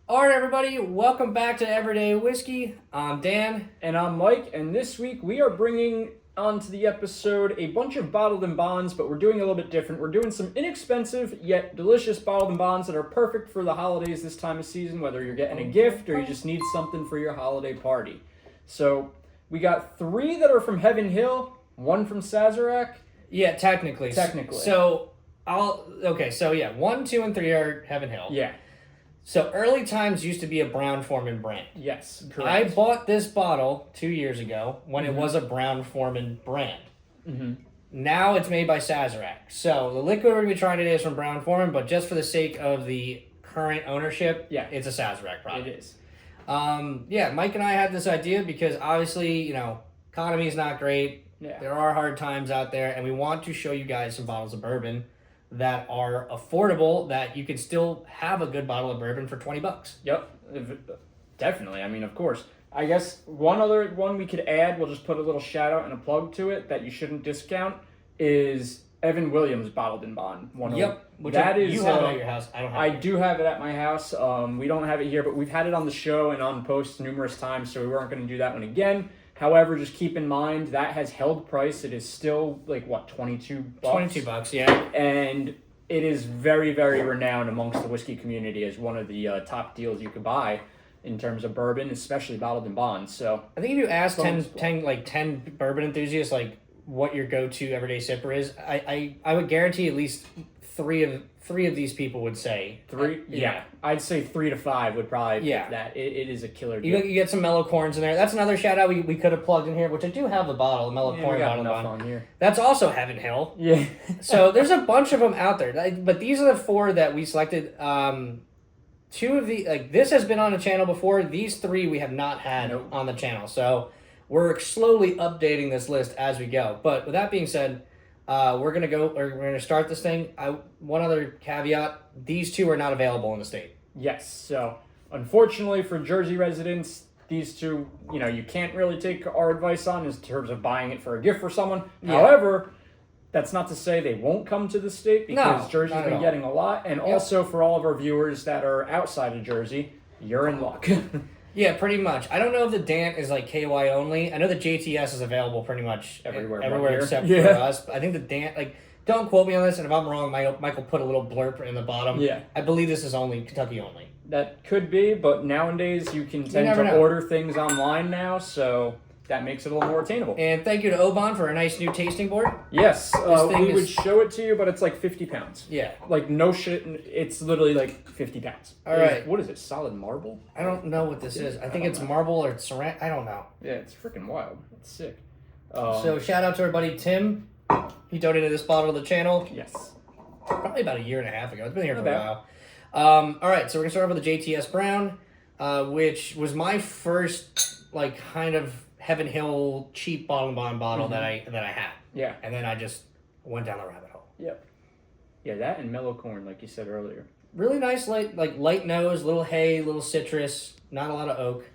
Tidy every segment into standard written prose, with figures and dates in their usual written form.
All right, everybody, welcome back to Everyday Whiskey. I'm Dan. And I'm Mike, and this week we are bringing onto the episode a bunch of bottled and bonds, but we're doing a little bit different. We're doing some inexpensive yet delicious bottled and bonds that are perfect for the holidays this time of season, whether you're getting a gift or you just need something for your holiday party. So we got 3 that are from Heaven Hill, 1 from Sazerac. Yeah, technically. So 1, 2, and 3 are Heaven Hill. Yeah. So Early Times used to be a Brown-Forman brand. Yes, correct. I bought this bottle 2 years ago when it was a Brown-Forman brand. Mm-hmm. Now it's made by Sazerac. So the liquid we're going to be trying today is from Brown-Forman, but just for the sake of the current ownership, it's a Sazerac product. It is. Mike and I had this idea because obviously, economy's not great. Yeah. There are hard times out there, and we want to show you guys some bottles of bourbon that are affordable, that you can still have a good bottle of bourbon for $20. Yep, definitely. I mean, of course. I guess one other one we could add, we'll just put a little shout out and a plug to it that you shouldn't discount, is Evan Williams Bottled in Bond. Yep. You have it at your house. I don't have it. I do have it at my house. We don't have it here, but we've had it on the show and on posts numerous times, so we weren't going to do that one again. However, just keep in mind that has held price. It is still $22. $22, yeah. And it is very, very renowned amongst the whiskey community as one of the top deals you could buy in terms of bourbon, especially bottled in bonds. So I think if you ask 10 bourbon enthusiasts what your go-to everyday sipper is, I would guarantee at least three of these people would say 3. Yeah, I'd say 3 to 5 would probably fit that. It is a killer deal. You get some mellow corns in there. That's another shout out we could have plugged in here, which I do have a bottle, a mellow corn bottle on here. That's also Heaven Hill. Yeah. So there's a bunch of them out there, but these are the 4 that we selected. 2 of the this has been on the channel before. These 3 we have not had on the channel. So we're slowly updating this list as we go. But with that being said, we're gonna start this thing. One other caveat: these 2 are not available in the state. Yes. So unfortunately for Jersey residents, these 2, you can't really take our advice on in terms of buying it for a gift for someone. Yeah. However, that's not to say they won't come to the state, because Jersey's been getting a lot. And also for all of our viewers that are outside of Jersey, you're in luck. Yeah, pretty much. I don't know if the Dant is KY only. I know the JTS is available pretty much everywhere except for us. But I think the Dant, don't quote me on this, and if I'm wrong, Michael put a little blurb in the bottom. Yeah. I believe this is only Kentucky only. That could be, but nowadays you can tend to order things online now, so that makes it a little more attainable. And thank you to Oban for a nice new tasting board. Yes, we would show it to you, but it's 50 pounds. Yeah. No shit, it's literally 50 pounds. All right. What is it, solid marble? I don't know what this is. I think it's marble or ceramic. I don't know. Yeah, it's freaking wild. It's sick. So shout out to our buddy Tim. He donated this bottle to the channel. Yes. Probably about a year and a half ago. It's been here for a while. All right, so we're going to start off with the JTS Brown, which was my first, kind of Heaven Hill cheap bottle that I had. Yeah. And then I just went down the rabbit hole. Yep. Yeah, that and mellow corn, like you said earlier. Really nice, light nose, little hay, little citrus, not a lot of oak.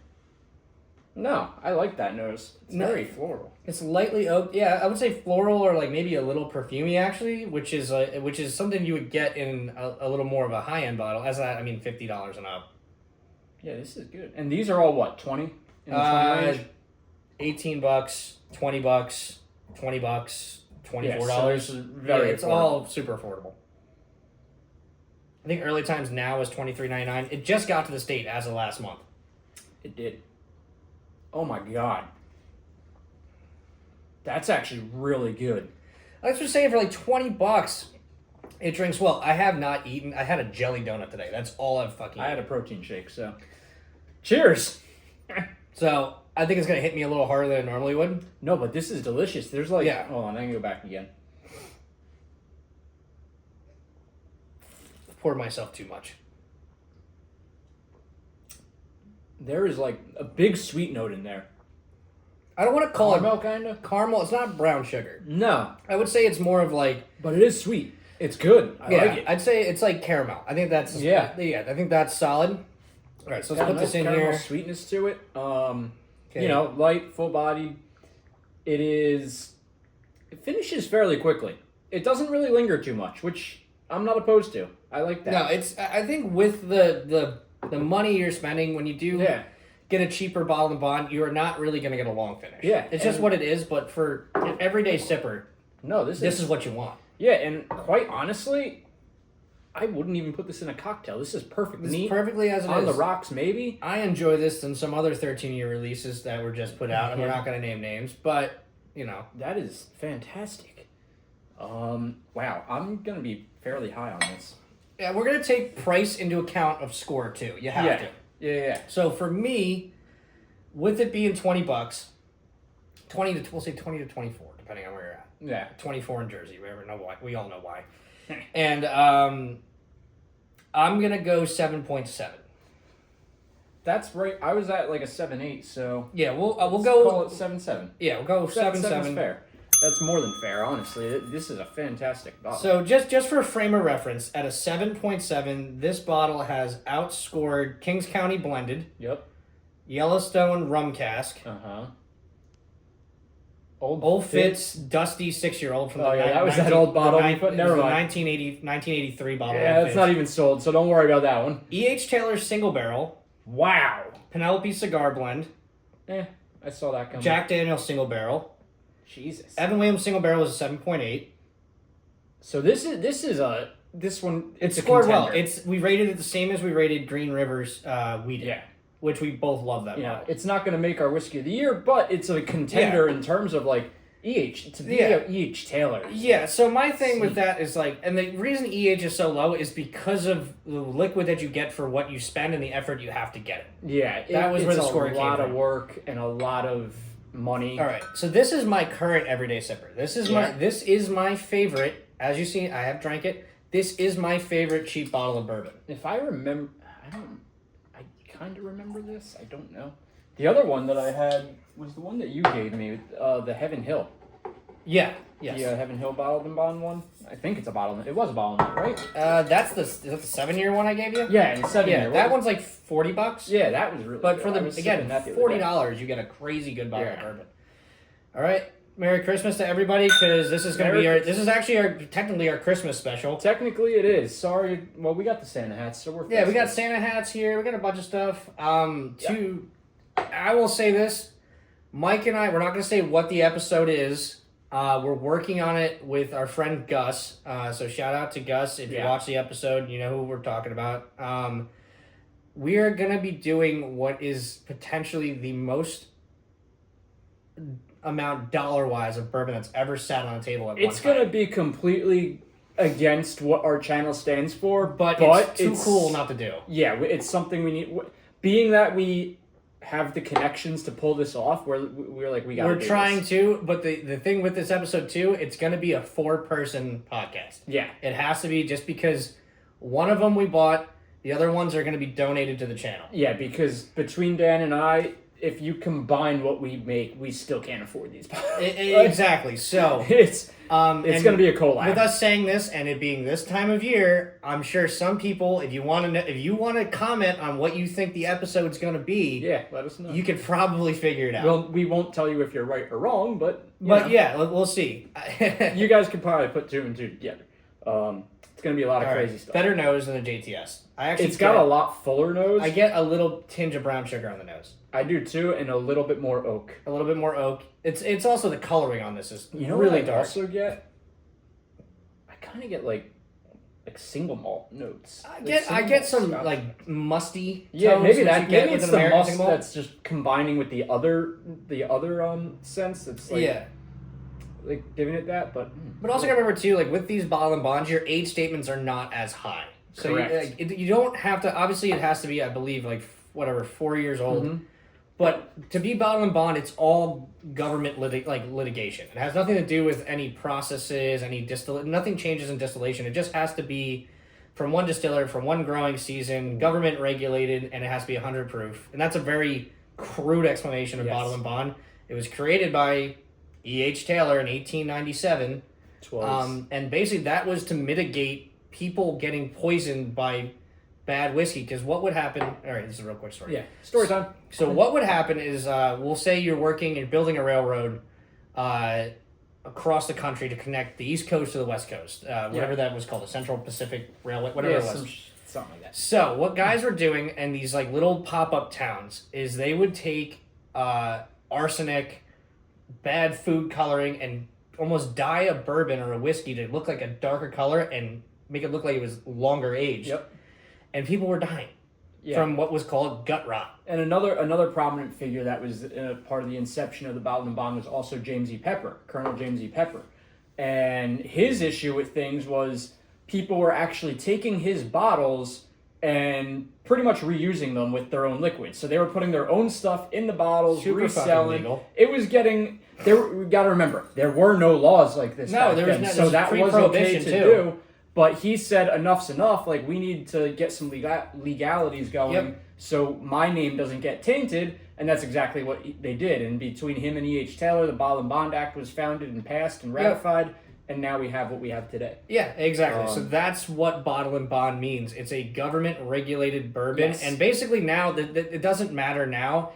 No, I like that nose. It's very floral. It's lightly oak. Yeah, I would say floral or maybe a little perfumey actually, which is something you would get in a little more of a high end bottle. As I mean, $50 and up. Yeah, this is good. And these are all what, 20? In the 20 range? $18, $20, $20, $24. Yeah, so it's all super affordable. I think Early Times now is $23.99. It just got to the state as of last month. It did. Oh my god. That's actually really good. I was just saying, for $20, it drinks well. I have not eaten. I had a jelly donut today. That's all I've fucking eaten. I had a protein shake, so. Cheers! So, I think it's going to hit me a little harder than it normally would. No, but this is delicious. There's hold on, I can go back again. Poured myself too much. There is a big sweet note in there. I don't want to call caramel, kind of? Caramel. It's not brown sugar. No. I would say it's more of But it is sweet. It's good. I like it. I'd say it's caramel. I think that's... Yeah, I think that's solid. All right, so let's put this in here. Sweetness to it. Light, full-bodied. It finishes fairly quickly. It doesn't really linger too much, which I'm not opposed to. I like that. No, I think with the the money you're spending when you do get a cheaper bottle and bond, you are not really going to get a long finish. Yeah, it's just what it is. But for an everyday sipper, this is what you want. Yeah, and quite honestly, I wouldn't even put this in a cocktail. This is perfect. This is perfectly as it on is. the rocks, maybe. I enjoy this than some other 13-year releases that were just put out, and we're not going to name names, but that is fantastic. Wow, I'm going to be fairly high on this. Yeah, we're going to take price into account of score too. You have to. Yeah. So for me, with it being $20, we'll say 20 to 24, depending on where you're at. Yeah. 24 in Jersey. We all know why. And I'm gonna go 7.7. That's right. I was at like a 7.8, so yeah, we'll go call it 7.7. Yeah, we'll go 7.7. Fair. That's more than fair, honestly. This is a fantastic bottle. So just for a frame of reference, at a 7.7, this bottle has outscored Kings County Blended. Yep. Yellowstone Rum Cask. Old Fitz Dusty 6-year-old from that was that old bottle we put. Never mind. 1983 bottle. Yeah, it's not even sold, so don't worry about that one. E.H. Taylor Single Barrel. Wow. Penelope Cigar Blend. I saw that coming. Jack Daniel's Single Barrel. Jesus. Evan Williams Single Barrel was a 7.8. So this one. It scored well. We rated it the same as we rated Green River's Wheated. Yeah. Which we both love that bottle. It's not going to make our whiskey of the year, but it's a contender in terms of like EH. To be a EH Taylor. Yeah, so my thing with that is and the reason EH is so low is because of the liquid that you get for what you spend and the effort you have to get it. Yeah, that was where the score came from. A lot of work and a lot of money. All right, so this is my current everyday sipper. This is my favorite. As you see, I have drank it. This is my favorite cheap bottle of bourbon. If I remember, I kind of remember this. I don't know. The other one that I had was the one that you gave me, the Heaven Hill. Yeah. Yes. The Heaven Hill bottled and bond one. I think it's a bottle. It was a bottle, right? Is that the 7-year one I gave you? Yeah, the 7-year. Yeah, that one's like $40. Yeah, that was really. But good. for $40, you get a crazy good bottle of bourbon. All right. Merry Christmas to everybody, because this is going to be this is actually technically our Christmas special. Technically it is. Sorry. Well, we got the Santa hats, so we're festive. Yeah, we got Santa hats here. We got a bunch of stuff. I will say this. Mike and I, we're not going to say what the episode is. We're working on it with our friend Gus. So shout out to Gus. If you watch the episode, you know who we're talking about. We are going to be doing what is potentially the most amount dollar-wise of bourbon that's ever sat on a table at one time. It's going to be completely against what our channel stands for, but it's too cool not to do. Yeah, it's something we need. Being that we have the connections to pull this off, we're like, we got. We're trying to, but the thing with this episode too, it's going to be a 4-person podcast. Yeah, it has to be, just because one of them we bought, the other ones are going to be donated to the channel. Yeah, because between Dan and I, if you combine what we make, we still can't afford these. Exactly. So it's going to be a collab. With us saying this and it being this time of year, I'm sure some people, if you want to comment on what you think the episode's going to be, let us know. You could probably figure it out. Well, we won't tell you if you're right or wrong, but we'll see. You guys could probably put 2 and 2 together. It's going to be a lot of crazy stuff. Better nose than a JTS. It's got a lot fuller nose. I get a little tinge of brown sugar on the nose. I do too, and a little bit more oak. A little bit more oak. It's also the coloring on this is really what I dark. Also get, I kind of get like single malt notes. I get some like musty. Yeah, tones maybe that. Maybe it's the must that's just combining with the other sense. It's like like giving it that, but also gotta remember too, like with these bottle and bonds, your age statements are not as high. So you don't have to. Obviously, it has to be, I believe, like 4 years old. Mm-hmm. But to be bottle and bond, it's all government litigation. It has nothing to do with any processes, nothing changes in distillation. It just has to be from one distiller, from one growing season, government regulated, and it has to be 100 proof. And that's a very crude explanation of bottle and bond. It was created by E.H. Taylor in 1897. And basically that was to mitigate people getting poisoned by bad whiskey, because what would happen... All right, this is a real quick story. Yeah, story time. So what would happen is, we'll say you're building a railroad across the country to connect the East Coast to the West Coast. Whatever that was called, the Central Pacific Railway, whatever it was. Something like that. So what guys were doing in these like little pop-up towns is they would take arsenic, bad food coloring, and almost dye a bourbon or a whiskey to look like a darker color and make it look like it was longer aged. Yep. And people were dying from what was called gut rot. And another prominent figure that was part of the inception of the Bottled and Bond was also James E. Pepper, Colonel James E. Pepper. And his issue with things was people were actually taking his bottles and pretty much reusing them with their own liquids. So they were putting their own stuff in the bottles, Super reselling. legal. It was getting... we got to remember, there were no laws like this back there was then, no, so that was okay to do. But he said, enough's enough. Like, we need to get some legalities going. Yep. So my name doesn't get tainted, and that's exactly what they did. And between him and E.H. Taylor, the Bottled and Bond Act was founded and passed and ratified, and now we have what we have today. Yeah, exactly. So that's what Bottle and Bond means. It's a government-regulated bourbon, and basically now, it doesn't matter now.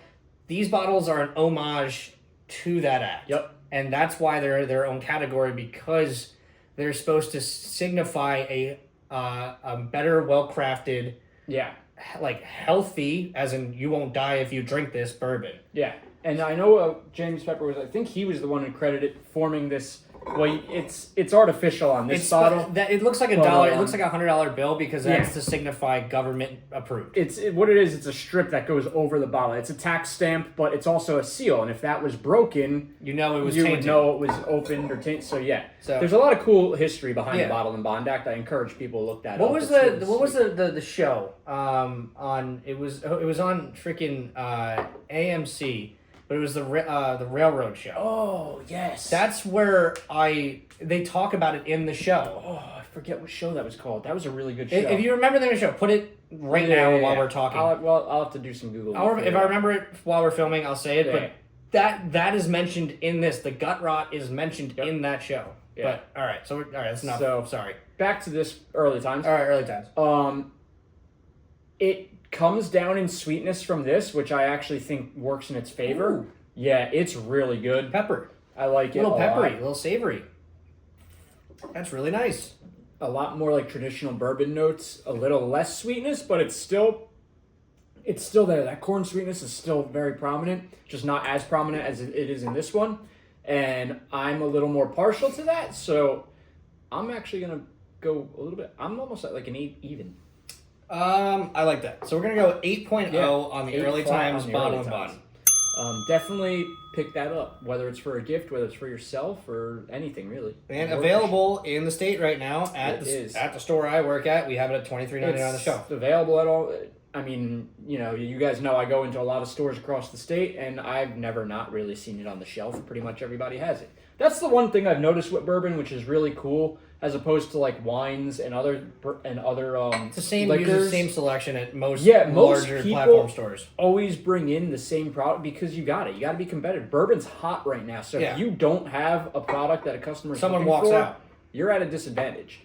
These bottles are an homage to that act. Yep. And that's why they're their own category, because they're supposed to signify a better, well-crafted... Yeah. Like healthy, as in you won't die if you drink this bourbon. Yeah, and I know James Pepper was. I think he was the one who credited forming this. Well, it's artificial on this bottle. It looks like $1. It looks like $100 bill because that's to signify government approved. What it is. It's a strip that goes over the bottle. It's a tax stamp, but it's also a seal. And if that was broken, it was you tainted. would know it was opened or tainted. So there's a lot of cool history behind the Bottled and Bond Act. I encourage people to look that up. What was the show on? It was on freaking AMC. But it was the railroad show. Oh, yes. That's where they talk about it in the show. Oh, I forget what show that was called. That was a really good show. If you remember the show, put it now while we're talking. I'll have to do some Google. If I remember it while we're filming, I'll say it. Yeah. But that is mentioned in this. The gut rot is mentioned in that show. Yeah. But, all right. So, that's enough. So, sorry. Back to this early times. All right, early times. It comes down in sweetness from this, which I actually think works in its favor. Ooh. Yeah, it's really good. Pepper. I like it. A little peppery, a little savory. That's really nice. A lot more like traditional bourbon notes, a little less sweetness, but it's still there. That corn sweetness is still very prominent, just not as prominent as it is in this one. And I'm a little more partial to that, so I'm actually going to go a little bit. I'm almost at like an 8 even. I like that. So we're going to go 8.0 on the early times Bottle and Bond. Definitely pick that up, whether it's for a gift, whether it's for yourself, or anything really. And available in the state right now at the store I work at. We have it at $23.99 on the shelf. It's available at all. I mean, you guys know I go into a lot of stores across the state, and I've never not really seen it on the shelf. Pretty much everybody has it. That's the one thing I've noticed with bourbon, which is really cool, as opposed to like wines and other it's the same liquors. Use the same selection at most larger platform stores. Always bring in the same product because you got to be competitive. Bourbon's hot right now, so if you don't have a product that a customer walks out, you're at a disadvantage.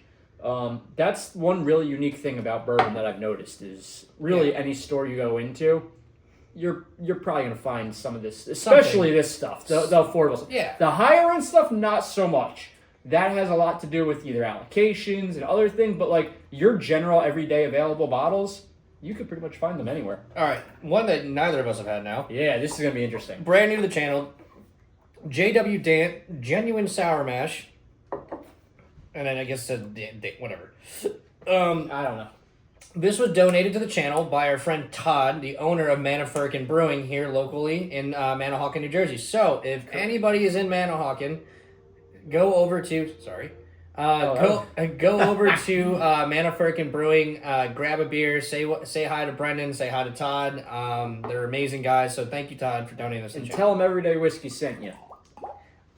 That's one really unique thing about bourbon that I've noticed is really any store you go into, you're probably going to find some of this, especially this stuff, the affordable stuff. Yeah. The higher end stuff, not so much. That has a lot to do with either allocations and other things, but like your general everyday available bottles, you could pretty much find them anywhere. All right, one that neither of us have had now. Yeah, this is going to be interesting. Brand new to the channel, JW Dant Genuine Sour Mash. And then I guess whatever. I don't know. This was donated to the channel by our friend Todd, the owner of Manahawkin Brewing here locally in Manahawkin, New Jersey. So if anybody is in Manahawkin, go over to go over to Manahawkin Brewing, grab a beer, say hi to Brendan, say hi to Todd. They're amazing guys. So thank you, Todd, for donating this. And tell them Everyday Whiskey sent you.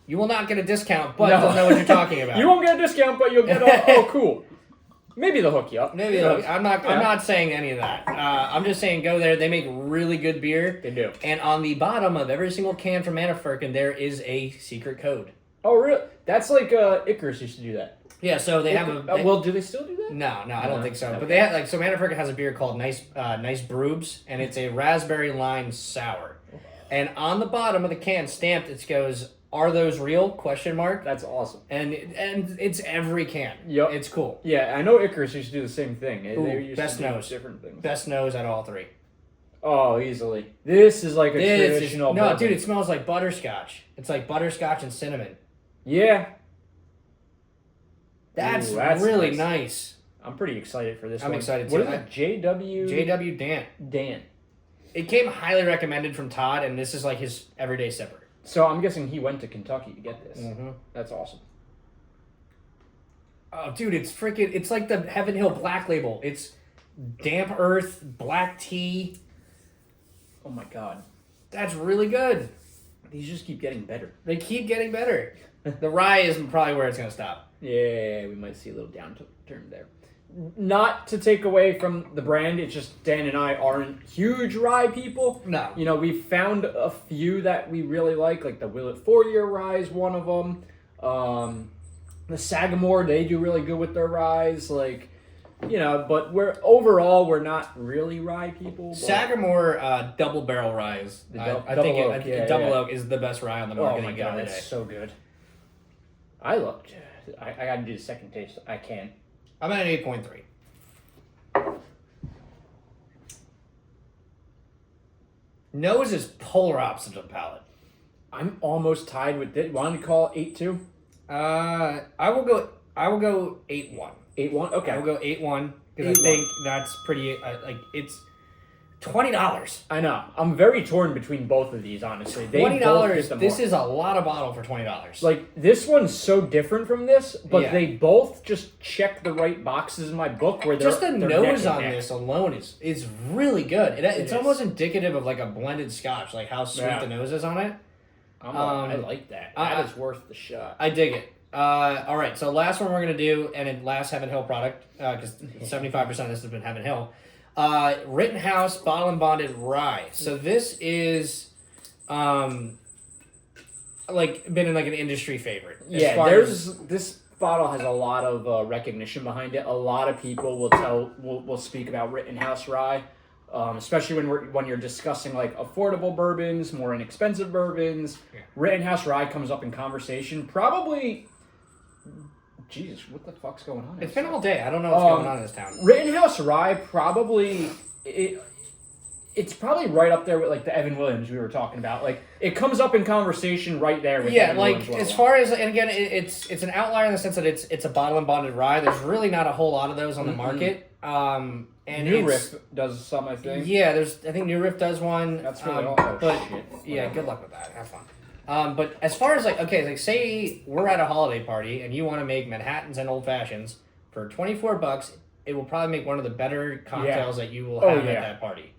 You will not get a discount, but they'll know what you're talking about. You won't get a discount, but you'll get cool. Maybe they'll hook you up. Maybe I'm not saying any of that. I'm just saying go there. They make really good beer. They do. And on the bottom of every single can from Manahawkin, there is a secret code. Oh, really? That's like Icarus used to do that. Yeah, so they have a... well, do they still do that? No, I don't think so. Okay. But they have, so Manahawkin has a beer called Nice Bourbons, and it's a raspberry lime sour. And on the bottom of the can, stamped, it goes... are those real? Question mark. That's awesome. And it's every can. Yep. It's cool. Yeah, I know Icarus used to do the same thing. They used best to do nose. different things. Best nose out of all three. Oh, easily. This is like a traditional bourbon. Dude, it smells like butterscotch. It's like butterscotch and cinnamon. Yeah. That's Ooh, really nice. I'm pretty excited for this one. I'm excited What too. is it? JW? JW Dan. Dan. It came highly recommended from Todd, and this is like his everyday sipper. So I'm guessing he went to Kentucky to get this. Mm-hmm. That's awesome. Oh, dude, it's like the Heaven Hill Black Label. It's damp earth, black tea. Oh my god. That's really good. These just keep getting better. They keep getting better. The rye is probably where it's going to stop. Yeah, we might see a little downturn there. Not to take away from the brand, it's just Dan and I aren't huge rye people. No. You know, we found a few that we really like the Willet 4-year rye is one of them. The Sagamore, they do really good with their ryes. But we're not really rye people. But... Sagamore double barrel rye is double oak is the best rye on the market. Oh my god, that's so good. I gotta do the second taste. I can't. I'm at an 8.3. Nose is polar opposite of palate. I'm almost tied with it. Want to call 8.2? I will go 8.1. 8.1? Okay. I will go 8.1 because I think that's pretty it's $20. I know. I'm very torn between both of these, honestly. $20. This is a lot of bottle for $20. This one's so different from this, but Yeah. they both just check the right boxes in my book where they're just the they're nose neck on and neck. this alone is really good. It's is. almost indicative of like a blended scotch, like how sweet the nose is on it. I like that. That is worth the shot. I dig it. All right, so last one we're going to do, and it last Heaven Hill product, because 75% of this has been Heaven Hill. Rittenhouse Bottle and Bonded Rye. So this is, been in like an industry favorite. This bottle has a lot of recognition behind it. A lot of people will speak about Rittenhouse Rye. Especially when you're discussing like affordable bourbons, more inexpensive bourbons. Yeah. Rittenhouse Rye comes up in conversation. Probably, Jesus, what the fuck's going on? It's been all day. I don't know what's going on in this town. Rittenhouse Rye probably it's probably right up there with like the Evan Williams we were talking about. Like it comes up in conversation right there with Evan Williams. As far as, and again, it's an outlier in the sense that it's a bottle and bonded rye. There's really not a whole lot of those on the market. And New Riff does some, I think. Yeah, I think New Riff does one. That's really all. Shit. Yeah, good luck with that. Have fun. But as far as say we're at a holiday party and you want to make Manhattans and Old Fashions for $24, it will probably make one of the better cocktails that you will have at that party.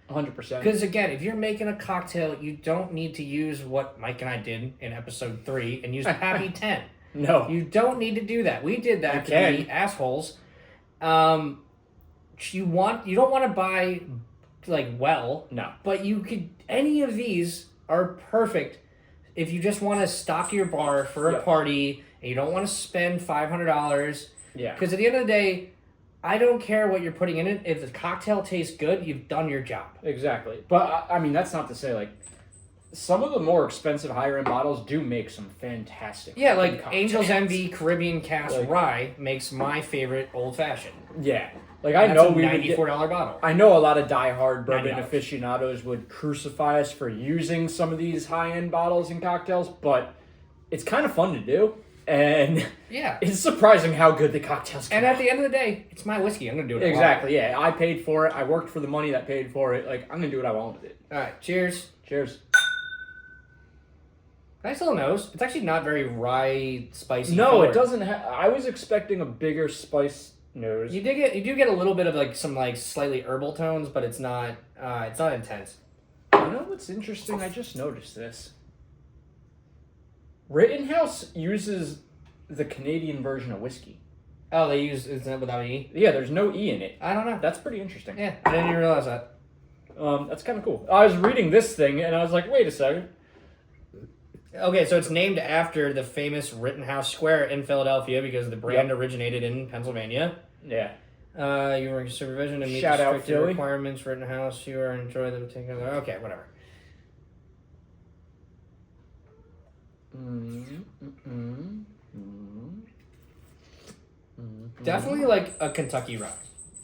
100%. Because again, if you're making a cocktail, you don't need to use what Mike and I did in episode 3 and use Pappy 10. No, you don't need to do that. We did that to be assholes. You don't want to buy no, but any of these are perfect if you just want to stock your bar for a party and you don't want to spend $500. Yeah, because at the end of the day, I don't care what you're putting in it. If the cocktail tastes good, you've done your job. Exactly. But I mean, that's not to say some of the more expensive higher end bottles do make some fantastic. Yeah, like cocktails. Angel's Envy Caribbean Cask Rye makes my favorite old fashioned. Yeah. I know we would $94 bottle. I know a lot of diehard bourbon aficionados would crucify us for using some of these high-end bottles in cocktails, but it's kind of fun to do, and it's surprising how good the cocktails can be. And at the end of the day, it's my whiskey. I'm going to do it. Exactly, yeah. I paid for it. I worked for the money that paid for it. I'm going to do what I want with it. All right, cheers. Cheers. Nice little nose. It's actually not very rye spicy. No, forward. It doesn't have... I was expecting a bigger spice nose. You do get a little bit of some slightly herbal tones, but it's not intense. You know what's interesting? I just noticed this. Rittenhouse uses the Canadian version of whiskey. Oh, is that without E? Yeah, there's no E in it. I don't know. That's pretty interesting. Yeah, I didn't even realize that. That's kind of cool. I was reading this thing and I was like, wait a second. Okay, so it's named after the famous Rittenhouse Square in Philadelphia because the brand originated in Pennsylvania. Yeah. You were in supervision to meet the strict requirements. Rittenhouse, you are enjoy the particular. Okay, whatever. Definitely like a Kentucky rye.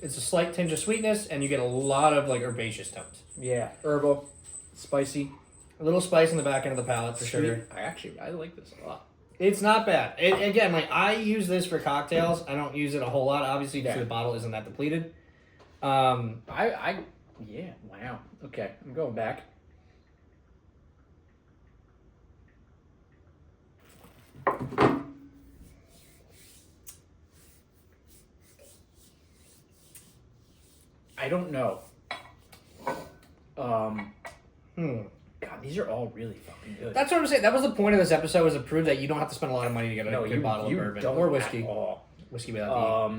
It's a slight tinge of sweetness, and you get a lot of like herbaceous tones. Yeah, herbal, spicy, a little spice in the back end of the palate for sweet. sure. I like this a lot. It's not bad. Again, like I use this for cocktails. I don't use it a whole lot, obviously, because the bottle isn't that depleted. Yeah, wow. Okay, I'm going back. I don't know. God, these are all really fucking good. That's what I'm saying. That was the point of this episode, was to prove that you don't have to spend a lot of money to get a good bottle of bourbon or whiskey. Whiskey without the E.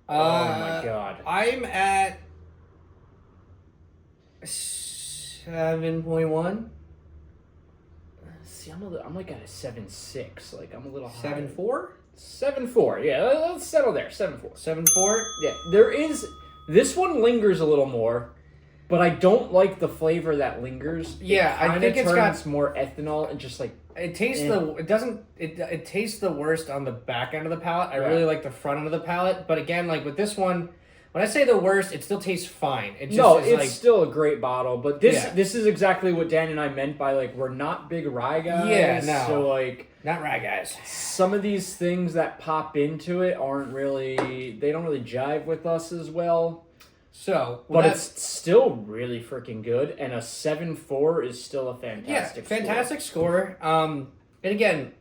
Oh my god. I'm at 7.1. See, I'm like at a 7.6. Like I'm a little high. 7.4? 7.4. Yeah, let's settle there. 7.4. 7.4? Yeah, there is. This one lingers a little more, but I don't like the flavor that lingers. Yeah, I think it's got more ethanol and just like it tastes it tastes the worst on the back end of the palate. I really like the front end of the palate, but again, like with this one, when I say the worst, it still tastes fine. It just it's still a great bottle, but this is exactly what Dan and I meant by like we're not big rye guys. Yeah, no. So like not rye guys. Some of these things that pop into it don't really jive with us as well. So, but it's still really freaking good, and a 7.4 is still a fantastic score. And again,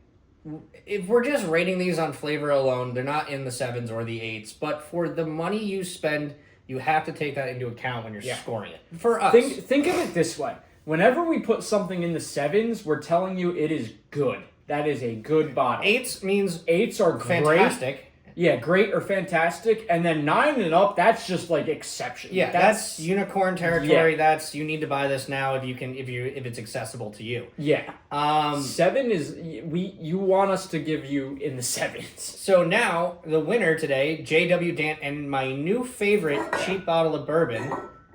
if we're just rating these on flavor alone, they're not in the 7s or the 8s. But for the money you spend, you have to take that into account when you're scoring it. For us, think of it this way: whenever we put something in the 7s, we're telling you it is good. That is a good bottle. 8s means 8s are fantastic. Yeah, great or fantastic, and then 9 and up, that's just like exception. Yeah, that's unicorn territory. Yeah. That's you need to buy this now if it's accessible to you. Yeah. 7 is you want us to give you in the 7s. So now the winner today, JW Dant, and my new favorite cheap bottle of bourbon,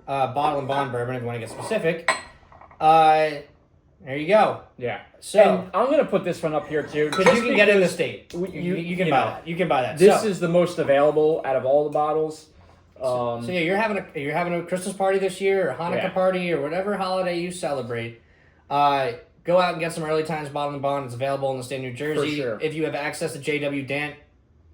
bottle and bond bourbon if you want to get specific. There you go. Yeah. So and I'm gonna put this one up here too, because you can get it in the state. You can buy that. You can buy that. This is the most available out of all the bottles. So yeah, you're having a Christmas party this year, or a Hanukkah party, or whatever holiday you celebrate. Go out and get some Early Times Bottle and Bond. It's available in the state of New Jersey. For sure. If you have access to JW Dant,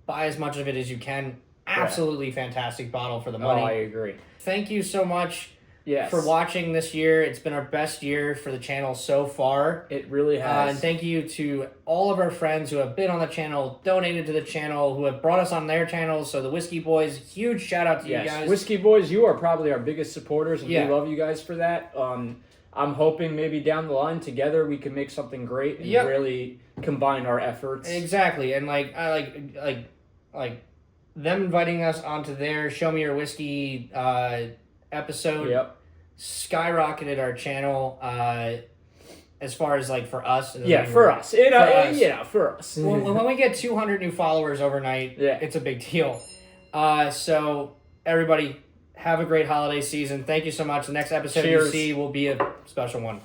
buy as much of it as you can. Absolutely fantastic bottle for the money. Oh, I agree. Thank you so much. Yes. For watching this year. It's been our best year for the channel so far. It really has. And thank you to all of our friends who have been on the channel, donated to the channel, who have brought us on their channels. So the Whiskey Boys, huge shout out to you guys. Whiskey Boys, you are probably our biggest supporters, and we love you guys for that. I'm hoping maybe down the line together we can make something great and really combine our efforts. Exactly. And I like them inviting us onto their Show Me Your Whiskey episode skyrocketed our channel as far as like for us. For us. For us. When we get 200 new followers overnight, it's a big deal. So everybody have a great holiday season. Thank you so much. The next episode you see will be a special one.